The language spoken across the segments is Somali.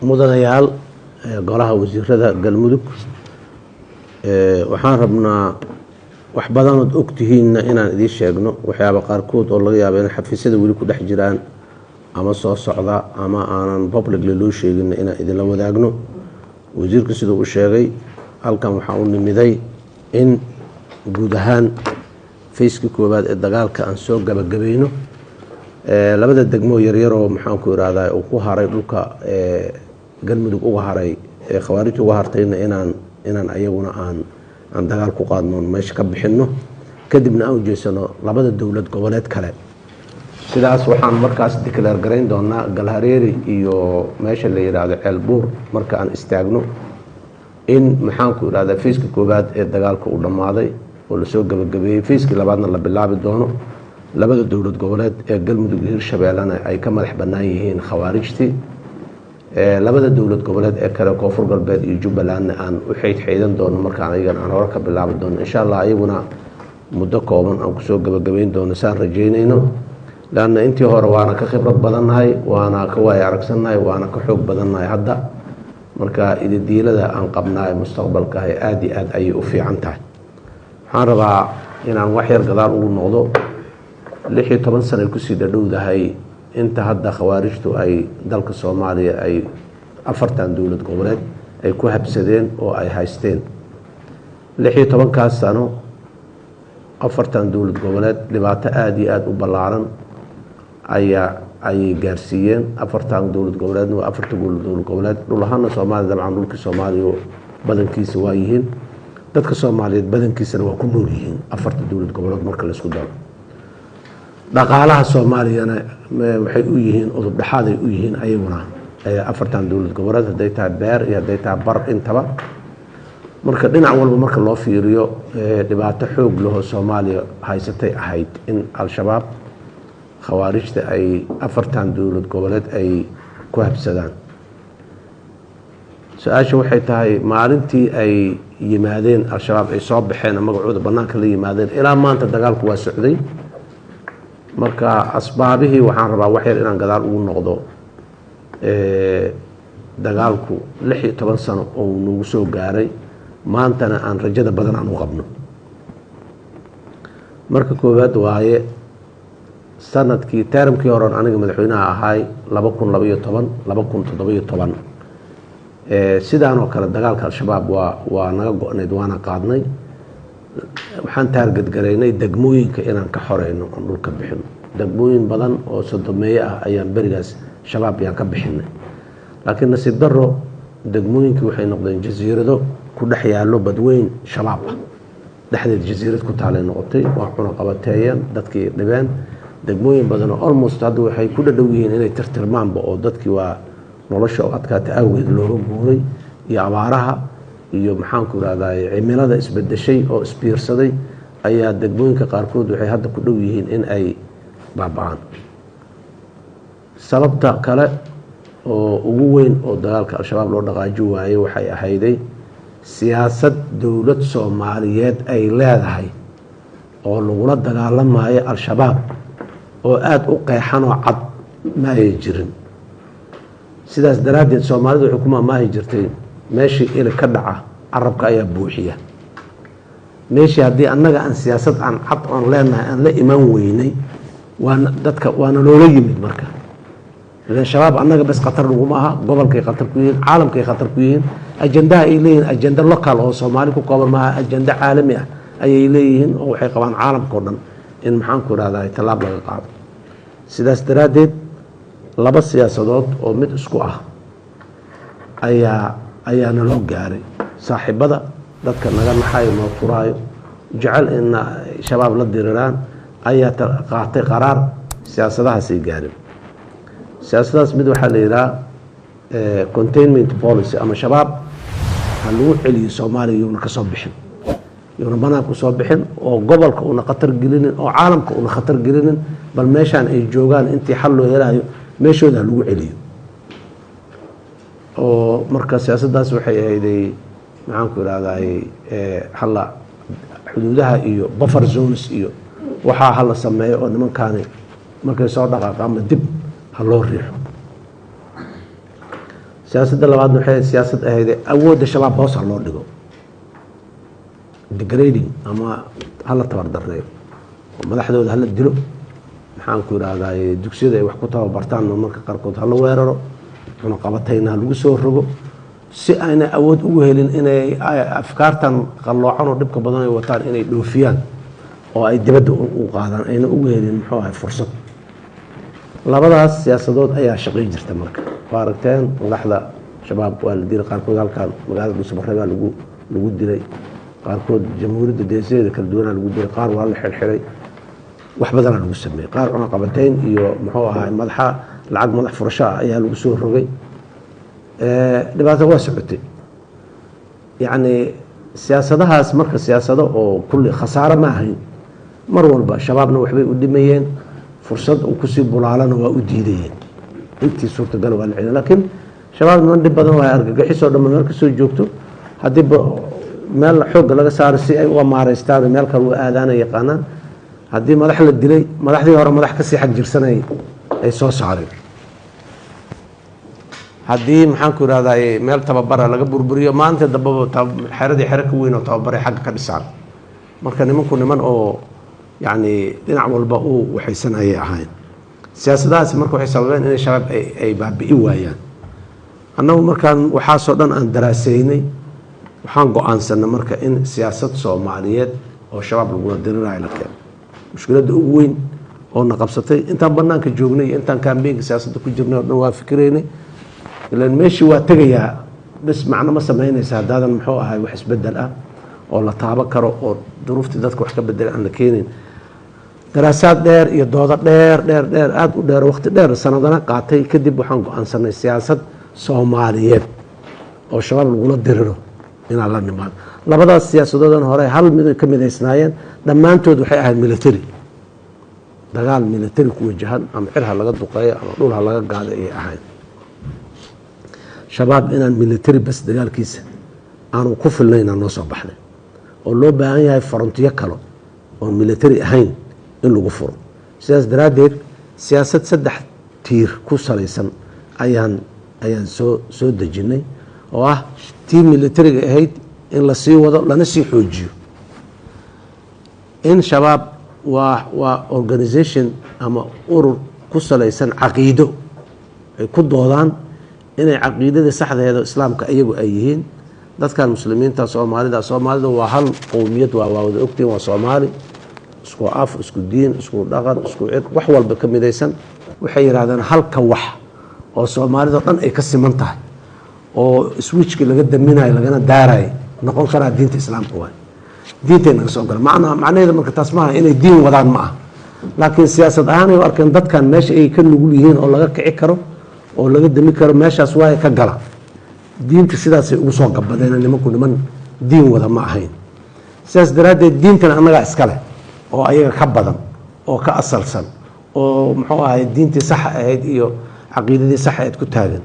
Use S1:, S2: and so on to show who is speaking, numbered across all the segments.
S1: mudanayaal golaha wasiirada galmudug waxaan rabnaa wax badan oo ogtihiin inaan idin sheegno waxyaabo qaarkood oo laga yaabo in xafiisyada wali ku dhex jiraan ama soo socda ama aanan publicly loo sheegin inaan idin la wadaagno. wasiirku sidoo uu sheegay halkan waxa uu nimiday in guud ahaan fayska koobaad ee dagaalka aan soo gabagabayno labada degmo yaryar oo maxaan ku iraahdaa oo ku haray dhulka galmudug uga haray khawaarijta uga hartayna inaan ayaguna aan dagaal ku qaadno meesha ka bixino kadibna aan u jeesano labada dawlad goboleed kale. sidaas waxaan markaas declare garayn doonaa galhareeri iyo meesha la yiraahdo ceelbuur marka aan istaagno in maxaan ku iraahdaa fayska koobaad ee dagaalka uu dhamaaday oo la soo gabagabeeyay fayska labaadna la bilaabi doono. labada dawlad goboleed ee galmudug iyo hirshabeellana ay ka madax bannaan yihiin khawaarijtii labada dawlad goboleed ee kale koonfur galbeed iyo jubbalandna aan u xeydxeydan doono markaan ayagan aan hore ka bilaabi doono insha allah. ayaguna muddo kooban aan kusoo gabagabayn doono saan rajaynayno, laanna intii hore waana ka khibrad badannahay, waana ka waaya aragsannahay, waana ka xoog badannahay hadda. marka ididiilada aan qabnaay mustaqbalka aad iyo aad ayay u fiican tahay. waxaan rabaa inaan wax yar gadaal ugu noqdo 16 sano kusii dhadhowdahay inta hadda khawaarijtu ay dalka Soomaaliya ay 4 dawlad goboleed ay ku habsadeen oo ay haysteen. 16 kaas sano 4 dawlad goboleed dhibaato aad iyo aad u ballaaran ay gaarsiiyeen. 4 dawlad goboleedna waa 4 dawlad goboleed dhul ahaan Soomaaliya dabcan dhulka Soomaaliya badankiisa waa yihiin, dadka Soomaaliyeed badankiisana waa ku nool yihiin 4 dawlad goboleed marka la isku daro. dhaqaalaha Soomaaliyana waxay u yihiin udub dhaxaad ay u yihiin ayaguna 4 dawlad goboleed haday tahay beer iyo haday tahay bar intaba. marka dhinac walba marka loo fiiriyo dhibaato xoog leh oo Soomaaliya haysatay ahayd in al-shabaab khawaarijta ay 4 dawlad goboleed ay ku habsadaan. su-aasha waxay tahay maalintii ay yimaadeen al-shabaab ay soo baxeen magacooda banaanka la yimaadeen ilaa maanta dagaalku waa socday. marka asbaabihii waxaan rabaa wax yar inaan gadaal ugu noqdo. dagaalku 16 sano oo nagu soo gaaray maantana aan rajada badan aan u qabno. marka koowaad waaye sanadkii termkii hore aniga madaxweynaha ahay 2012 sidaan oo kale dagaalka al-shabaab waa naga go'nayd waana qaadnay. waxaan taargad garaynay degmooyinka inaan ka xoreyno aan dhulka bixino. degmooyin badan oo sodomeeye ah ayaan berigaas shabaab ayaan ka bixinay, laakiin nasiib daro degmooyinkii waxay noqdeen jasiirado ku dhex yaallo badweyn shabaab ah dhexdeed jasiirad ku taalay noqotay. waa cuna qabateeyeen dadkii dhibeen degmooyin badan oo almost hadda waxay ku dhadhow yihiin inay tirtirmaanba oo dadkii waa nolosha oo adkaata awgeed looga guuray iyo abaaraha iyo maxaan ku raadayay cimilada isbedeshay oo isbiirsaday ayaa degmooyinka qaarkood waxay hadda ku dhow yihiin in ay baaba'aan. sababta kale oo ugu weyn oo dagaalka al-shabaab loo dhaqaaji waayey waxay ahayday siyaasad dawlad Soomaaliyeed ay leedahay oo lagula dagaalamayo al-shabaab oo aad u qeexan oo cad ma ay jirin. sidaas daraaddeed Soomaalidu waxay ku maamaahi jirtay meeshii ili ka dhaca carabka ayaa buuxiya. meeshii haddii annaga aan siyaasad aan cad oon leenahay aan la iman weynay waana loola yimid. marka ilaan shabaab annaga bes khatar laguma aha, gobolkay khatar ku yihiin, caalamkay khatar ku yihiin. ajandaha ay leeyihiin ajanda local oo Soomaali ku kooban maaha, ajanda caalami ah ayay leeyihiin oo waxay qabaan caalamka oo dhan in maxaan ku ihahdaa tallaab laga qaado. sidaas daraaddeed laba siyaasadood oo mid isku ah ayaana loo gaaray. saaxiibada dadka naga naxayo noo turaayo jecel in shabaab la diriraan ayaa qaatay qaraar siyaasadahaasay gaareen. siyaasadahaas mid waxaa la yidhaha containment policy ama shabaab ha lagu celiyo Soomaaliya yuuna ka soo bixin, yuuna banaanku soo bixin oo gobolka una khatar gelinin oo caalamka una khatar gelinin, bal meeshaan ay joogaan intii xal loo helayo meeshooda ha lagu celiyo. oo marka siyaasaddaas waxay ahayday maxaan ku ihahdaay halla xuduudaha iyo buffer zones iyo waxaa hala sameeyo oo nimankaani markay soo dhaqaaqaanba dib ha loo riixo. siyaasadda labaadna waxay siyaasad ahayd awoodda shabaab hoos loo dhigo degrading ama hala tabardareeyo oo madaxdooda hala dilo maxaan ku yiraahdaa dugsiyada ay wax ku tababartaan marka qaarkood hala weeraro cunaqabatayna lagu soo rogo si ayna awood ugu helin inay afkaartan qaloocan oo dhibka badan ay wataan inay dhoofiyaan oo ay dibadda u qaadaan ayna ugu helin muxuu ahay fursad labadaas siyaasadood ayaa shaqay jirta marka waa aragteen madaxda shabaab waa la dilay qaarkood halkan magaalada Dhuusamarreebaa lagu dilay qaarkood jamhuuriyadda deeseeda kala duwanaa lagu dilay qaar waa la xirxiray wax badan lagu sameeyay qaar cunaqabatayn iyo muxuu ahay madaxa lacag madax furasho ayaa lagu soo rogay dhibaato waa socotay yacni siyaasadahaas marka siyaasado oo kulli khasaaro ma ahayn mar walba shabaabna waxbay u dhimayeen fursad uu kusii bulaalana waa u diidayeen intii suurtagal waa la celin laakiin shabaabna dhib badan waa argagixisoo dhamma meel ka soo joogto haddii meel xoogga laga saaro si ay uga maareystaan meel kale u aadaana yaqaanaan haddii madax la dilay madaxdii hore madax kasii xag jirsanay ay soo saareen haddii maxaan ku yiraahdaa meel tababara laga burburiyo maanta dambaba xeradii xero ka weyn oo tababaray xagga ka dhisaan marka nimanku niman oo yacni dhinac walba uu waxaysanayay ahayn siyaasadahaasi marka waxay sababeen inay shabaab ay baabi'i waayaan annagu markaan waxaasoo dhan aan daraaseynay waxaan go-aansanay marka in siyaasad soomaaliyeed oo shabaab lagula dirirayo la keeno mushkiladda ugu weyn oo na qabsatay intaan bannaanka joognay iyo intaan kaambeenka siyaasadda ku jirnay oo dhan waa fikiraynay ilaan meeshii waa tegayaa bas macno ma samaynaysa haddaadan muxuu ahay wax isbeddel ah oo la taabo karo oo duruuftii dadka wax ka bedelay aan la keenin daraasaad dheer iyo doodo dheer aada u dheer waqti dheer sanadana qaatay kadib waxaan go-aansanay siyaasad soomaaliyeed oo shabaab lagula diriro inaan la nimaado labadaas siyaasadoodan hore hal mid ka midaysnaayeen dhammaantood waxay ahayd military dagaal military ku wajahan ama cir ha laga duqeeyo ama dhul ha laga gaado ayay ahayd shabaab inaan military bas dagaalkiisa aanu ku filnaynaa noo soo baxnay oo loo baahan yahay farantiyo kale oon military ahayn in lagu furo sidaas daraaddeed siyaasad 3 tiir ku salaysan ayaan soo dejinay oo ah tii militariga ahayd in la sii wado lana sii xoojiyo in shabaab waa organization ama urur ku salaysan caqiido ay ku doodaan inay caqiidada saxdeeda islaamka iyagu ay yihiin dadkan muslimiinta soomaalida waa hal qowmiyad waa wada ogtiin waa Soomaali isku af isku diin isku dhaqan isku cid wax walba ka midaysan waxay yiraahdaan halka wax oo Soomaalida dhan ay ka siman tahay oo switchki laga daminayo lagana daaray noqon kara diinta islaamka waa diinteena soo gal macnaheedu marka taas maaha inay diin wadaan ma aha laakiin siyaasad ahaan ay arkaan dadkan meesha ay ka nugul yihiin oo laga kici karo oo laga dami karo meeshaas waa ka gala diinta sidaas ay ugu soo gabadeen nimanku niman diin wada ma ahayn sidaas daraaddeed diintana annaga iska leh oo ayaga ka badan oo ka asalsan oo muxuu ahay diintii sax ahayd iyo caqiidadii sax ahayd ku taagan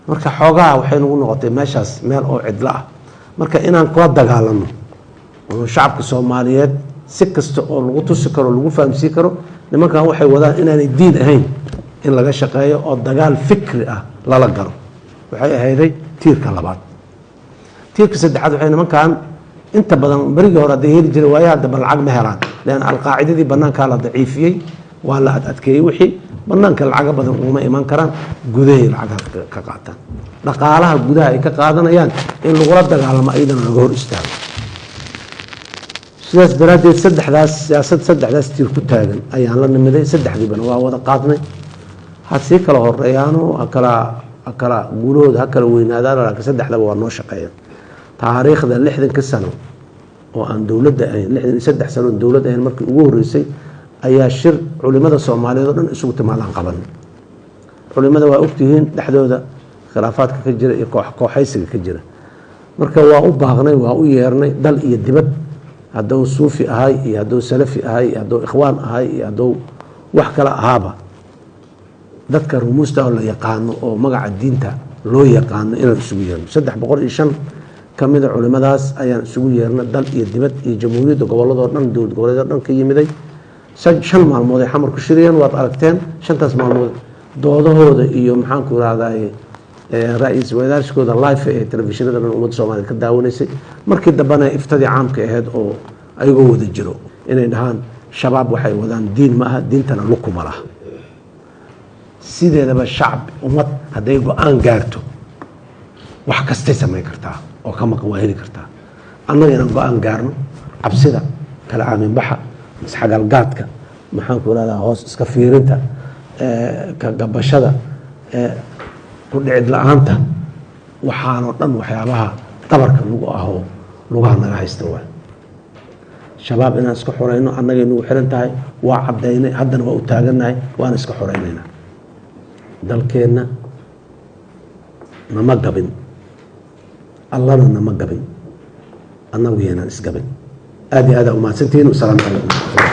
S1: marka xoogaa waxay nagu noqotay meeshaas meel oo cidla ah marka inaan kula dagaalano oo shacabka Soomaaliyeed si kasta oo lagu tusi karo lagu fahamsiin karo nimankan waxay wadaan inaanay diin ahayn in laga shaqeeyo oo dagaal fikri ah lala galo waxay ahayday tiirka labaad tiirka saddexaad waxay nimankan inta badan barigii hore hadday heli jiray waayaha hadda lacag ma helaan lean alqaacidadii bannaankaa la daciifiyey waa la adkeeyey wixii bannaanka lacaga badan uma iman karaan gudahay lacag ka qaataan dhaqaalaha gudaha ay ka qaadanayaan in lagula dagaalamo ayadana laga hor istaago sidaas daraaddeed saddexdaas tiir ku taagan ayaan la nimiday saddexdiibana waa wada qaadnay ha sii kala horeeyaano kala guulahooda ha kala weynaadaan laakiin saddexdaba waa noo shaqeeyaan taariikhda 60 sano oo aan dowladda ahayn 63 sano oo dowladda ahayn markii ugu horeysay ayaa shir culimada Soomaaliyeed oo dhan isugu timaadaan qaban culimada waa ogtihiin dhexdooda khilaafaadka ka jira iyo kooxaysiga ka jira marka waa u baaqnay waa u yeernay dal iyo dibad hadduu suufi ahay iyo hadduu salafi ahay iyo hadduu ikhwaan ahay iyo hadduu wax kala ahaaba dadka rumuusta oo la yaqaano oo magaca diinta loo yaqaano inaan isugu yeerno 305 kamida culimadaas ayaan isugu yeernay dal iyo dibad iyo jamhuuriyadda gobolladoo dhan dowlad goboleedoo dhan ka yimiday 5 maalmood ay xamar ku shiriyeen waad aragteen 5taas maalmood doodahooda iyo maxaan ku raadayay ra-iisul wasaarshooda live ee telefishinada dhan ummadda soomaaliyed ka daawanaysay markii dambena iftadii caamka ahayd oo ayagoo wada jiro inay dhahaan shabaab waxay wadaan diin ma aha diintana lukuma laha sideedaba shacab ummad hadday go-aan gaarto wax kastay samayn kartaa oo ka maqan waa heli kartaa annaga inaan go-aan gaarno cabsida kala aaminbaxa isxagalgaadka maxaan ku ihahdaa hoos iska fiirinta ka gabashada ku dhicid la-aanta waxaanoo dhan waxyaabaha dabarka lagu ahoo lugaha naga haysta waa shabaab inaan iska xoreyno annagay nagu xiran tahay waa caddaynay haddana waa u taagannahay waana iska xoreynaynaa dalkeenna nama gabin allana nama gabin annagu yaynaan isgabin aad iyo aada umahadsantihiin wasalaamu calaykum